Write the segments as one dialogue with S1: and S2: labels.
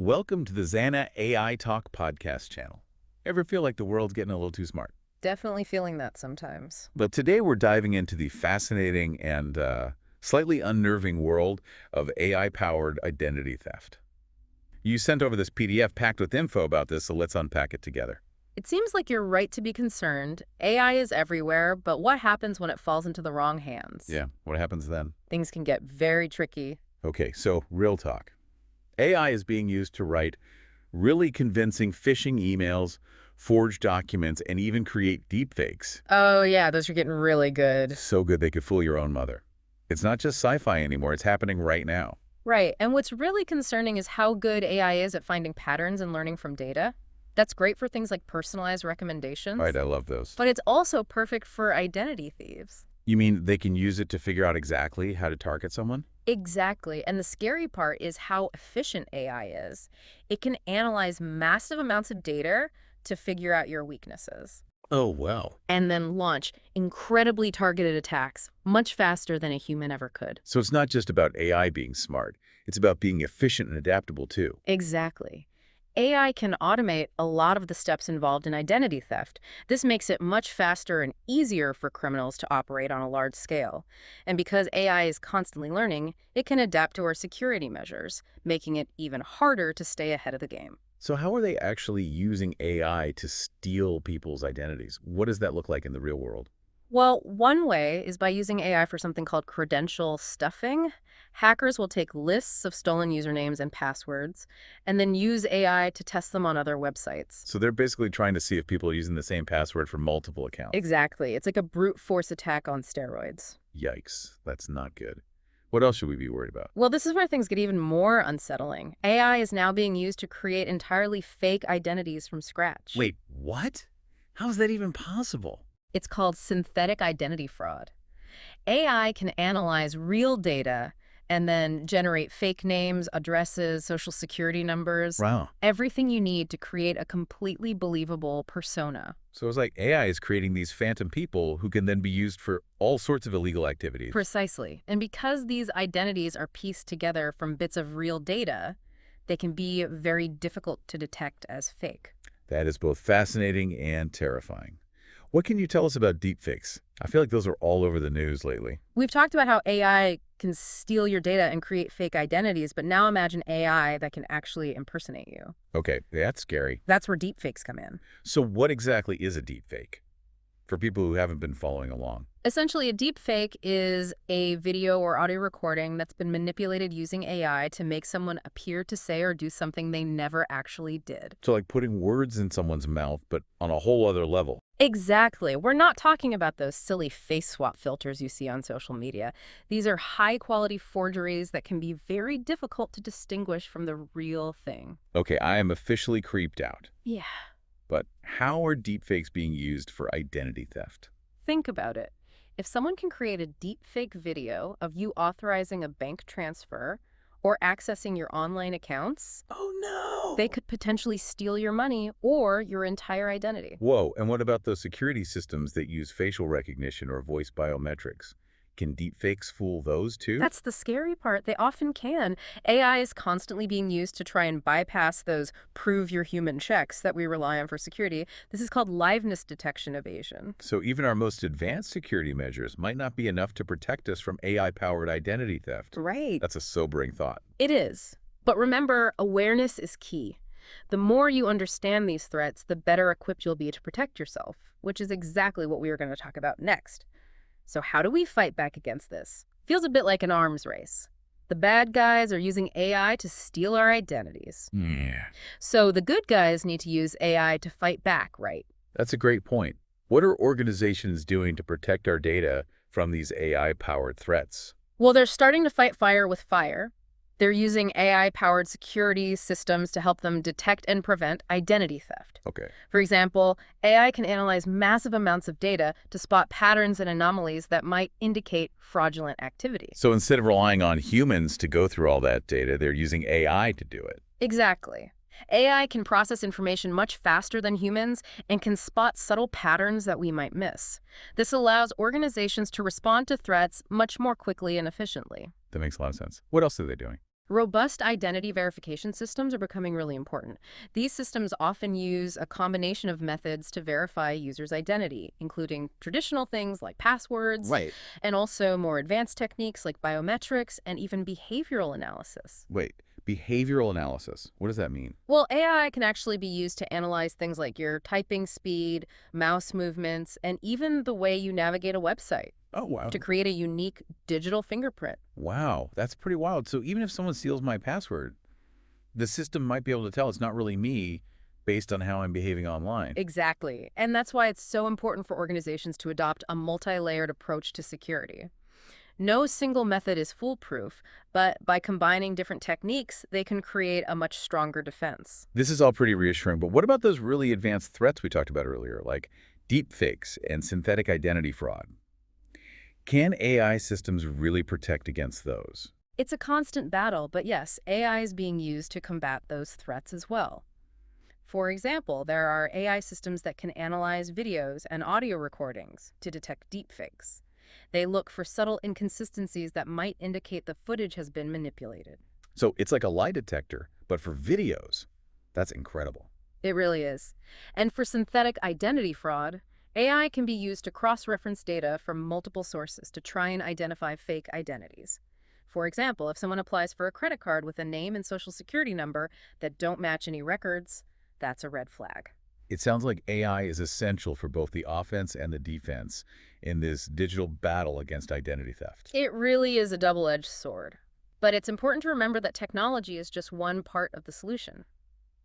S1: Welcome to the Zana AI Talk podcast channel. Ever feel like the world's getting a little too smart?
S2: Definitely feeling that sometimes.
S1: But today we're diving into the fascinating and slightly unnerving world of AI-powered identity theft. You sent over this PDF packed with info about this, so let's unpack it together.
S2: It seems like you're right to be concerned. AI is everywhere, but what happens when it falls into the wrong hands?
S1: Yeah, what happens then?
S2: Things can get very tricky.
S1: Okay, so real talk. AI is being used to write really convincing phishing emails, forge documents, and even create deepfakes.
S2: Oh yeah, those are getting really good.
S1: So good they could fool your own mother. It's not just sci-fi anymore, it's happening right now.
S2: Right, and what's really concerning is how good AI is at finding patterns and learning from data. That's great for things like personalized recommendations.
S1: Right, I love those.
S2: But it's also perfect for identity thieves.
S1: You mean they can use it to figure out exactly how to target someone?
S2: Exactly. And the scary part is how efficient AI is. It can analyze massive amounts of data to figure out your weaknesses
S1: Oh, well.
S2: and then launch incredibly targeted attacks much faster than a human ever could.
S1: So it's not just about AI being smart. It's about being efficient and adaptable, too.
S2: Exactly. AI can automate a lot of the steps involved in identity theft. This makes it much faster and easier for criminals to operate on a large scale. And because AI is constantly learning, it can adapt to our security measures, making it even harder to stay ahead of the game.
S1: So how are they actually using AI to steal people's identities? What does that look like in the real world?
S2: Well, one way is by using AI for something called credential stuffing. Hackers will take lists of stolen usernames and passwords and then use AI to test them on other websites.
S1: So they're basically trying to see if people are using the same password for multiple accounts.
S2: Exactly. It's like a brute force attack on steroids.
S1: Yikes, that's not good. What else should we be worried about?
S2: Well, this is where things get even more unsettling. AI is now being used to create entirely fake identities from scratch.
S1: Wait, what? How is that even possible?
S2: It's called synthetic identity fraud. AI can analyze real data and then generate fake names, addresses, social security numbers,
S1: Wow.
S2: everything you need to create a completely believable persona.
S1: So it's like AI is creating these phantom people who can then be used for all sorts of illegal activities.
S2: Precisely. And because these identities are pieced together from bits of real data, they can be very difficult to detect as fake.
S1: That is both fascinating and terrifying. What can you tell us about deepfakes? I feel like those are all over the news lately.
S2: We've talked about how AI can steal your data and create fake identities, but now imagine AI that can actually impersonate you.
S1: Okay, that's scary.
S2: That's where deepfakes come in.
S1: So what exactly is a deepfake? For people who haven't been following along.
S2: Essentially, a deepfake is a video or audio recording that's been manipulated using AI to make someone appear to say or do something they never actually did.
S1: So like putting words in someone's mouth, but on a whole other level.
S2: Exactly. We're not talking about those silly face swap filters you see on social media. These are high-quality forgeries that can be very difficult to distinguish from the real thing.
S1: Okay, I am officially creeped out.
S2: Yeah.
S1: But how are deepfakes being used for identity theft?
S2: Think about it. If someone can create a deepfake video of you authorizing a bank transfer or accessing your online accounts,
S1: Oh no!
S2: they could potentially steal your money or your entire identity.
S1: Whoa, and what about those security systems that use facial recognition or voice biometrics? Can deepfakes fool those too?
S2: That's the scary part. They often can. AI is constantly being used to try and bypass those prove you're human checks that we rely on for security. This is called liveness detection evasion.
S1: So even our most advanced security measures might not be enough to protect us from AI-powered identity theft.
S2: Right.
S1: That's a sobering thought.
S2: It is. But remember, awareness is key. The more you understand these threats, the better equipped you'll be to protect yourself, which is exactly what we are going to talk about next. So how do we fight back against this? Feels a bit like an arms race. The bad guys are using AI to steal our identities.
S1: Yeah.
S2: So the good guys need to use AI to fight back, right?
S1: That's a great point. What are organizations doing to protect our data from these AI-powered threats?
S2: Well, they're starting to fight fire with fire. They're using AI-powered security systems to help them detect and prevent identity theft.
S1: Okay.
S2: For example, AI can analyze massive amounts of data to spot patterns and anomalies that might indicate fraudulent activity.
S1: So instead of relying on humans to go through all that data, they're using AI to do it.
S2: Exactly. AI can process information much faster than humans and can spot subtle patterns that we might miss. This allows organizations to respond to threats much more quickly and efficiently.
S1: That makes a lot of sense. What else are they doing?
S2: Robust identity verification systems are becoming really important. These systems often use a combination of methods to verify a user's identity, including traditional things like passwords,
S1: Right.
S2: and also more advanced techniques like biometrics and even behavioral analysis.
S1: Wait, behavioral analysis. What does that mean?
S2: Well, AI can actually be used to analyze things like your typing speed, mouse movements, and even the way you navigate a website
S1: Oh, wow.
S2: to create a unique digital fingerprint.
S1: Wow, that's pretty wild. So even if someone steals my password, the system might be able to tell it's not really me based on how I'm behaving online.
S2: Exactly. And that's why it's so important for organizations to adopt a multi-layered approach to security. No single method is foolproof, but by combining different techniques, they can create a much stronger defense.
S1: This is all pretty reassuring, but what about those really advanced threats we talked about earlier, like deepfakes and synthetic identity fraud? Can AI systems really protect against those?
S2: It's a constant battle, but yes, AI is being used to combat those threats as well. For example, there are AI systems that can analyze videos and audio recordings to detect deepfakes. They look for subtle inconsistencies that might indicate the footage has been manipulated.
S1: So it's like a lie detector, but for videos. That's incredible.
S2: It really is. And for synthetic identity fraud, AI can be used to cross-reference data from multiple sources to try and identify fake identities. For example, if someone applies for a credit card with a name and social security number that don't match any records, that's a red flag.
S1: It sounds like AI is essential for both the offense and the defense in this digital battle against identity theft.
S2: It really is a double-edged sword. But it's important to remember that technology is just one part of the solution.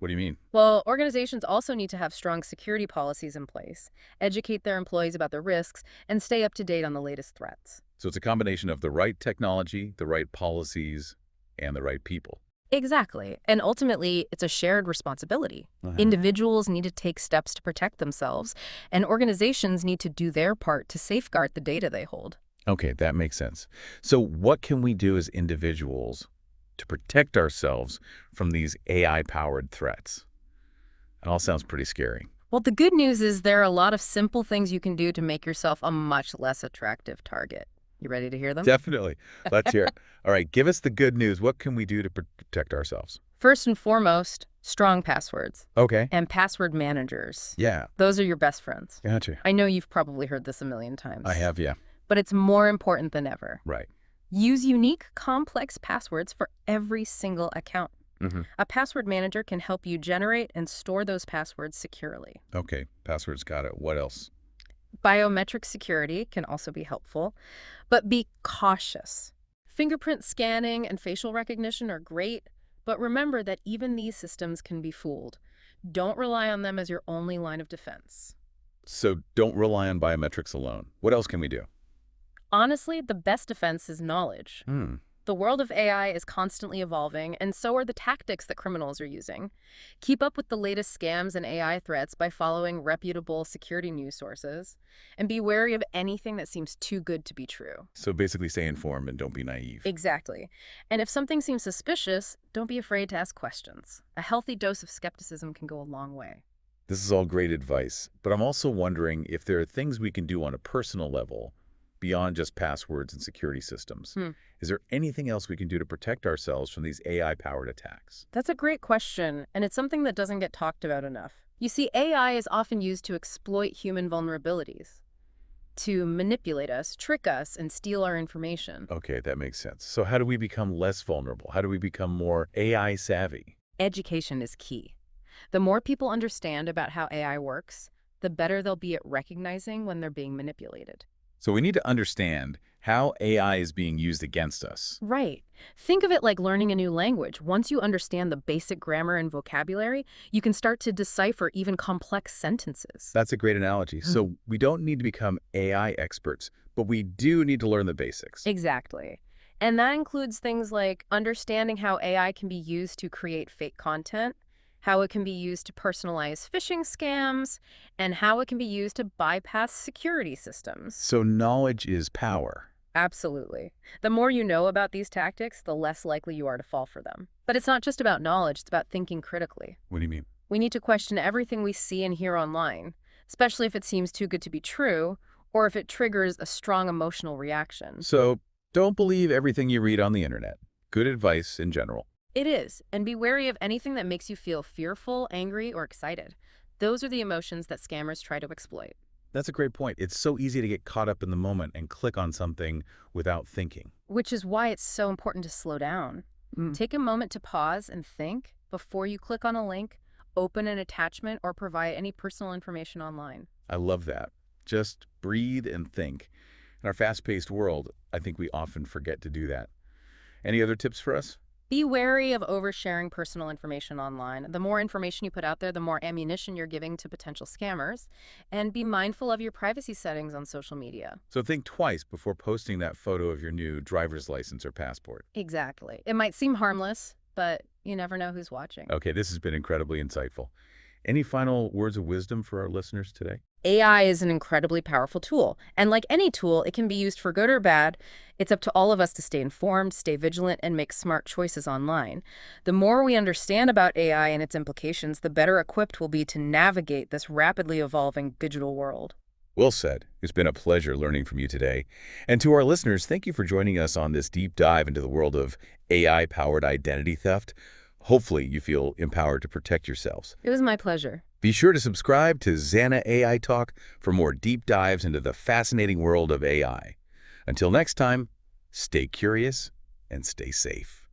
S1: What do you mean?
S2: Well, organizations also need to have strong security policies in place, educate their employees about the risks, and stay up to date on the latest threats.
S1: So it's a combination of the right technology, the right policies, and the right people.
S2: Exactly. And ultimately, it's a shared responsibility. Individuals need to take steps to protect themselves, and organizations need to do their part to safeguard the data they hold.
S1: Okay, that makes sense. So what can we do as individuals to protect ourselves from these AI-powered threats? It all sounds pretty scary.
S2: Well, the good news is there are a lot of simple things you can do to make yourself a much less attractive target. You ready to hear them?
S1: Definitely. Let's hear it. All right, give us the good news. What can we do to protect ourselves?
S2: First and foremost, strong passwords
S1: Okay.
S2: and password managers.
S1: Yeah,
S2: Those are your best friends.
S1: gotcha.
S2: I know you've probably heard this a million times.
S1: I have, yeah.
S2: But it's more important than ever.
S1: Right.
S2: Use unique, complex passwords for every single account.
S1: Mm-hmm.
S2: A password manager can help you generate and store those passwords securely.
S1: Okay, passwords, got it. What else?
S2: Biometric security can also be helpful, but be cautious. Fingerprint scanning and facial recognition are great, but remember that even these systems can be fooled. Don't rely on them as your only line of defense.
S1: So don't rely on biometrics alone. What else can we do?
S2: Honestly, the best defense is knowledge.
S1: Hmm.
S2: The world of AI is constantly evolving, and so are the tactics that criminals are using. Keep up with the latest scams and AI threats by following reputable security news sources, and be wary of anything that seems too good to be true.
S1: So basically stay informed and don't be naive.
S2: Exactly. And if something seems suspicious, don't be afraid to ask questions. A healthy dose of skepticism can go a long way.
S1: This is all great advice, but I'm also wondering if there are things we can do on a personal level beyond just passwords and security systems. Is there anything else we can do to protect ourselves from these AI-powered attacks?
S2: That's a great question, and it's something that doesn't get talked about enough. You see, AI is often used to exploit human vulnerabilities, to manipulate us, trick us, and steal our information.
S1: Okay, that makes sense. So how do we become less vulnerable? How do we become more AI savvy?
S2: Education is key. The more people understand about how AI works, the better they'll be at recognizing when they're being manipulated.
S1: So we need to understand how AI is being used against us.
S2: Right. Think of it like learning a new language. Once you understand the basic grammar and vocabulary, you can start to decipher even complex sentences.
S1: That's a great analogy. So we don't need to become AI experts, but we do need to learn the basics.
S2: Exactly. And that includes things like understanding how AI can be used to create fake content, how it can be used to personalize phishing scams, and how it can be used to bypass security systems.
S1: So knowledge is power.
S2: Absolutely. The more you know about these tactics, the less likely you are to fall for them. But it's not just about knowledge, it's about thinking critically.
S1: What do you mean?
S2: We need to question everything we see and hear online, especially if it seems too good to be true, or if it triggers a strong emotional reaction.
S1: So don't believe everything you read on the internet. Good advice in general.
S2: It is, and be wary of anything that makes you feel fearful, angry, or excited. Those are the emotions that scammers try to exploit.
S1: That's a great point. It's so easy to get caught up in the moment and click on something without thinking.
S2: Which is why it's so important to slow down. Take a moment to pause and think before you click on a link, open an attachment, or provide any personal information online.
S1: I love that. Just breathe and think. In our fast-paced world, I think we often forget to do that. Any other tips for us?
S2: Be wary of oversharing personal information online. The more information you put out there, the more ammunition you're giving to potential scammers. And be mindful of your privacy settings on social media.
S1: So think twice before posting that photo of your new driver's license or passport.
S2: Exactly. It might seem harmless, but you never know who's watching.
S1: Okay, this has been incredibly insightful. Any final words of wisdom for our listeners today?
S2: AI is an incredibly powerful tool, and like any tool, it can be used for good or bad. It's up to all of us to stay informed, stay vigilant, and make smart choices online. The more we understand about AI and its implications, the better equipped we'll be to navigate this rapidly evolving digital world.
S1: Well said. It's been a pleasure learning from you today. And to our listeners, thank you for joining us on this deep dive into the world of AI-powered identity theft. Hopefully, you feel empowered to protect yourselves.
S2: It was my pleasure.
S1: Be sure to subscribe to Zana AI Talk for more deep dives into the fascinating world of AI. Until next time, stay curious and stay safe.